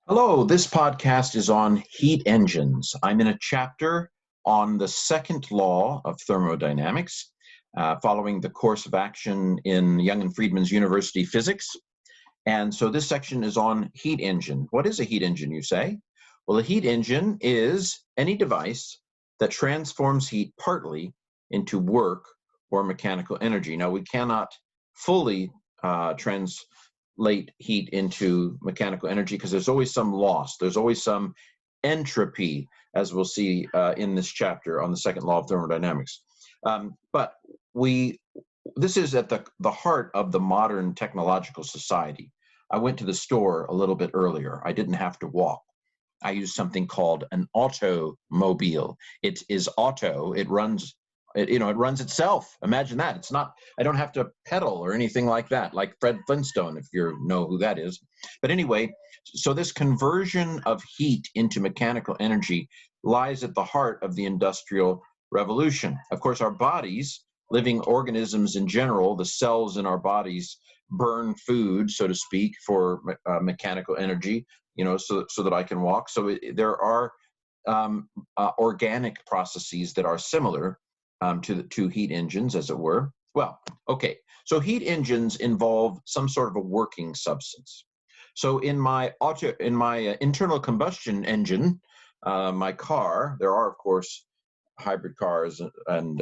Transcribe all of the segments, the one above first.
Hello, this podcast is on heat engines. I'm in a chapter on the second law of thermodynamics, following the course of action in Young and Freedman's University Physics. And so this section is on heat engine. What is a heat engine, you say? Well, a heat engine is any device that transforms heat partly into work or mechanical energy. Now, we cannot fully translate heat into mechanical energy because there's always some loss. There's always some entropy, as we'll see in this chapter on the second law of thermodynamics. But this is at the heart of the modern technological society. I went to the store a little bit earlier. I didn't have to walk. I used something called an automobile. It is auto. It runs. It runs itself. Imagine that. It's not. I don't have to pedal or anything like that, like Fred Flintstone, if you know who that is. But anyway, so this conversion of heat into mechanical energy lies at the heart of the Industrial Revolution. Of course, our bodies, living organisms in general, the cells in our bodies burn food, so to speak, for mechanical energy, so that I can walk. So there are organic processes that are similar to heat engines, as it were. Well, okay. So heat engines involve some sort of a working substance. So in my internal combustion engine, my car, there are of course hybrid cars and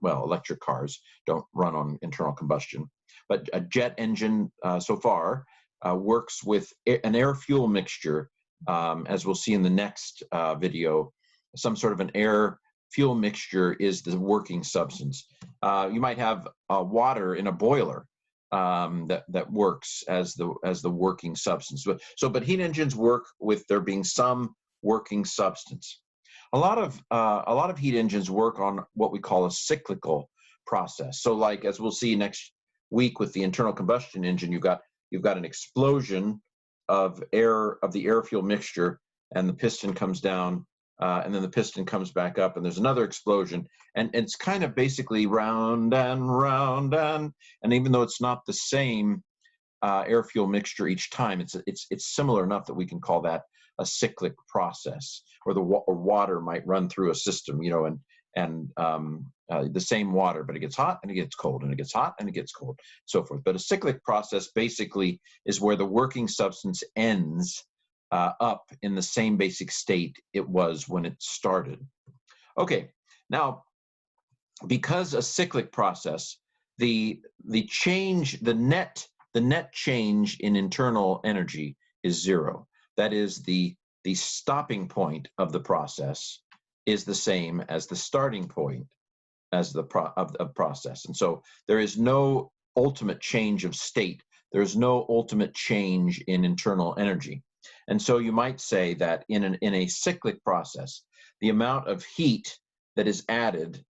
electric cars don't run on internal combustion, but a jet engine so far works with an air-fuel mixture, as we'll see in the next video. Some sort of an air-fuel mixture is the working substance. You might have water in a boiler that works as the working substance. But heat engines work with there being some working substance. A lot of heat engines work on what we call a cyclical process. So, like as we'll see next week with the internal combustion engine, you've got an explosion of the air fuel mixture, and the piston comes down, and then the piston comes back up, and there's another explosion, and it's kind of basically round and round, and even though it's not the same air fuel mixture each time, it's similar enough that we can call that a cyclic process, or water might run through a system, and the same water, but it gets hot and it gets cold, and it gets hot and it gets cold, so forth. But a cyclic process basically is where the working substance ends up in the same basic state it was when it started. Okay, now because a cyclic process, the net change in internal energy is zero. That is, the stopping point of the process is the same as the starting point as of process. And so there is no ultimate change of state. There's no ultimate change in internal energy. And so you might say that in a cyclic process, the amount of heat that is added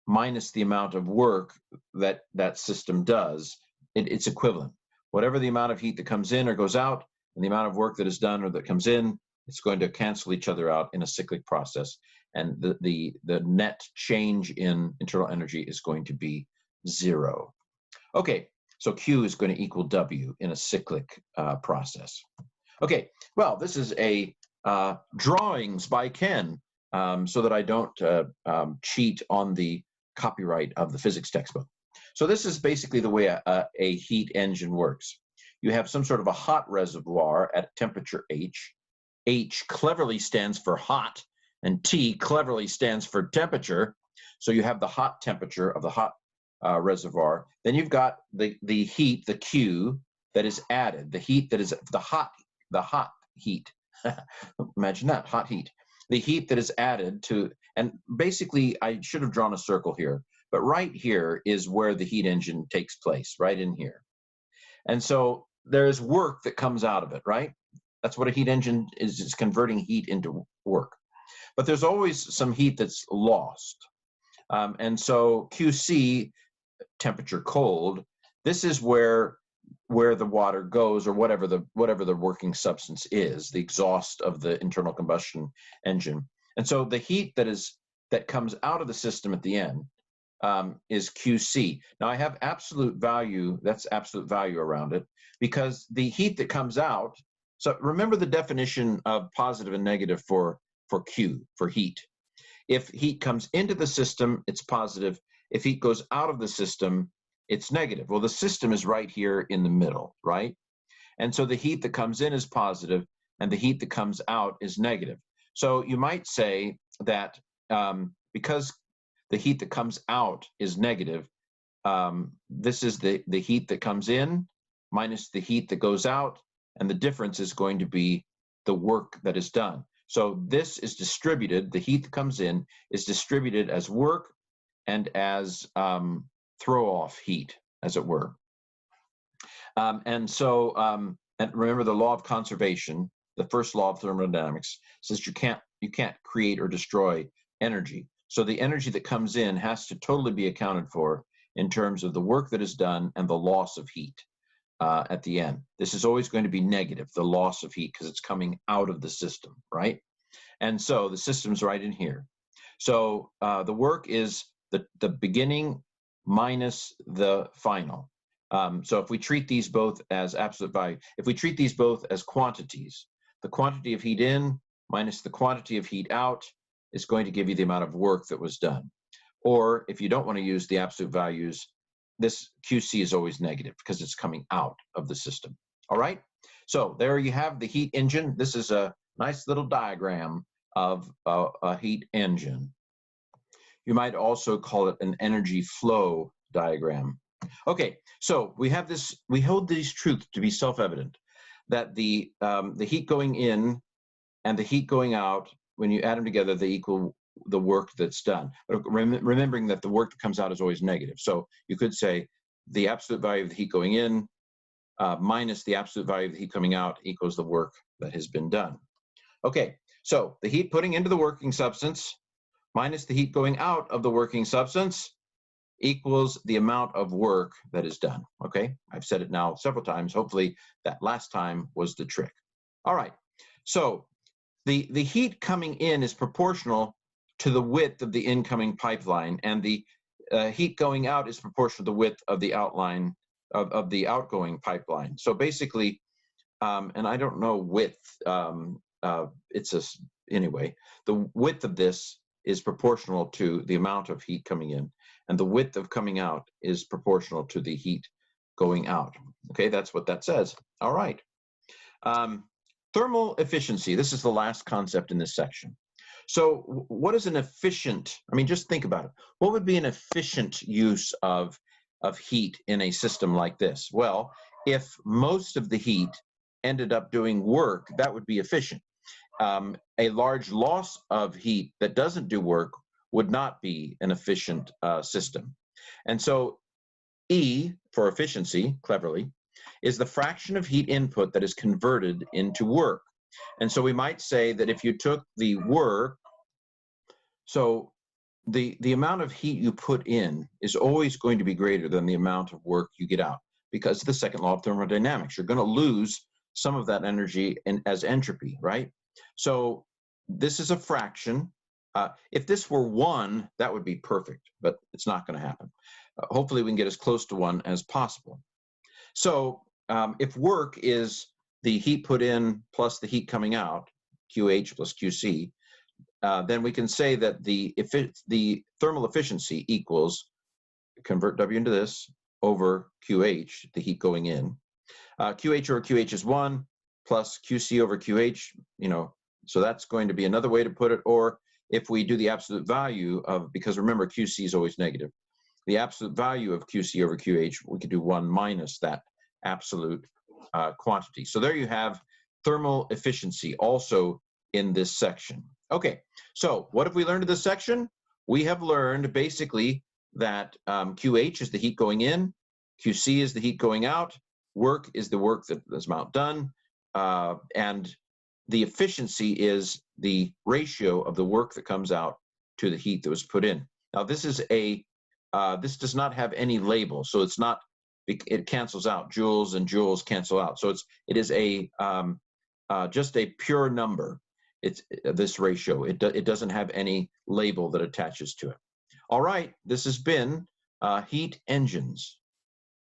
minus the amount of work that system does, it's equivalent. Whatever the amount of heat that comes in or goes out, and the amount of work that is done or that comes in, it's going to cancel each other out in a cyclic process. And the net change in internal energy is going to be zero. Okay, so Q is going to equal W in a cyclic process. Okay, well, this is a drawings by Ken, so that I don't cheat on the copyright of the physics textbook. So this is basically the way a heat engine works. You have some sort of a hot reservoir at temperature H. H cleverly stands for hot, and T cleverly stands for temperature. So you have the hot temperature of the hot reservoir. Then you've got the heat, the Q, that is added, the heat that is the hot heat. Imagine that, hot heat. The heat that is added to, and basically I should have drawn a circle here, but right here is where the heat engine takes place, right in here. And so there is work that comes out of it, right? That's what a heat engine is converting heat into work. But there's always some heat that's lost. And so QC, temperature cold, this is where the water goes, or whatever the working substance is, the exhaust of the internal combustion engine. And so the heat that comes out of the system at the end is QC. Now I have absolute value, that's absolute value around it, because the heat that comes out So remember the definition of positive and negative for Q, for heat. If heat comes into the system, it's positive. If heat goes out of the system, it's negative. Well, the system is right here in the middle, right? And so the heat that comes in is positive, and the heat that comes out is negative. So you might say that because the heat that comes out is negative, this is the heat that comes in minus the heat that goes out, and the difference is going to be the work that is done. So this is distributed, the heat that comes in is distributed as work and as throw-off heat, as it were. And remember the law of conservation, the first law of thermodynamics, says you can't create or destroy energy. So the energy that comes in has to totally be accounted for in terms of the work that is done and the loss of heat at the end. This is always going to be negative, the loss of heat, because it's coming out of the system, right? And so the system's right in here. So the work is the beginning minus the final. So if we treat these both as absolute value, if we treat these both as quantities, the quantity of heat in minus the quantity of heat out is going to give you the amount of work that was done. Or if you don't want to use the absolute values, this QC is always negative because it's coming out of the system. All right? So there you have the heat engine. This is a nice little diagram of a heat engine. You might also call it an energy flow diagram. Okay, so we have this, we hold these truths to be self-evident, that the heat going in and the heat going out, when you add them together, they equal the work that's done. But remembering that the work that comes out is always negative. So you could say the absolute value of the heat going in minus the absolute value of the heat coming out equals the work that has been done. Okay, so the heat putting into the working substance minus the heat going out of the working substance equals the amount of work that is done. Okay, I've said it now several times. Hopefully that last time was the trick. All right, so the heat coming in is proportional to the width of the incoming pipeline, and the heat going out is proportional to the width of the outline of the outgoing pipeline. So basically, and I don't know width, anyway, the width of this is proportional to the amount of heat coming in, and the width of coming out is proportional to the heat going out. Okay, that's what that says. All right. Thermal efficiency. This is the last concept in this section. So what is an efficient, I mean, just think about it. What would be an efficient use of heat in a system like this? Well, if most of the heat ended up doing work, that would be efficient. A large loss of heat that doesn't do work would not be an efficient system. And so E, for efficiency, cleverly, is the fraction of heat input that is converted into work. And so we might say that if you took the work, so the amount of heat you put in is always going to be greater than the amount of work you get out, because of the second law of thermodynamics. You're going to lose some of that energy as entropy, right? So this is a fraction. If this were 1, that would be perfect, but it's not going to happen. Hopefully we can get as close to 1 as possible. So if work is the heat put in plus the heat coming out, QH plus QC, then we can say that the thermal efficiency equals, convert W into this, over QH, the heat going in. QH over QH is 1 plus QC over QH, you know, so that's going to be another way to put it. Or if we do the absolute value of, because remember QC is always negative, the absolute value of QC over QH, we could do 1 minus that absolute quantity. So there you have thermal efficiency also in this section. Okay, so what have we learned in this section? We have learned basically that QH is the heat going in, QC is the heat going out, work is the work that is amount done, and the efficiency is the ratio of the work that comes out to the heat that was put in. Now this is this does not have any label, so it's not, it cancels out. Joules and joules cancel out. So it is a just a pure number. It's this ratio. It doesn't have any label that attaches to it. All right, this has been heat engines.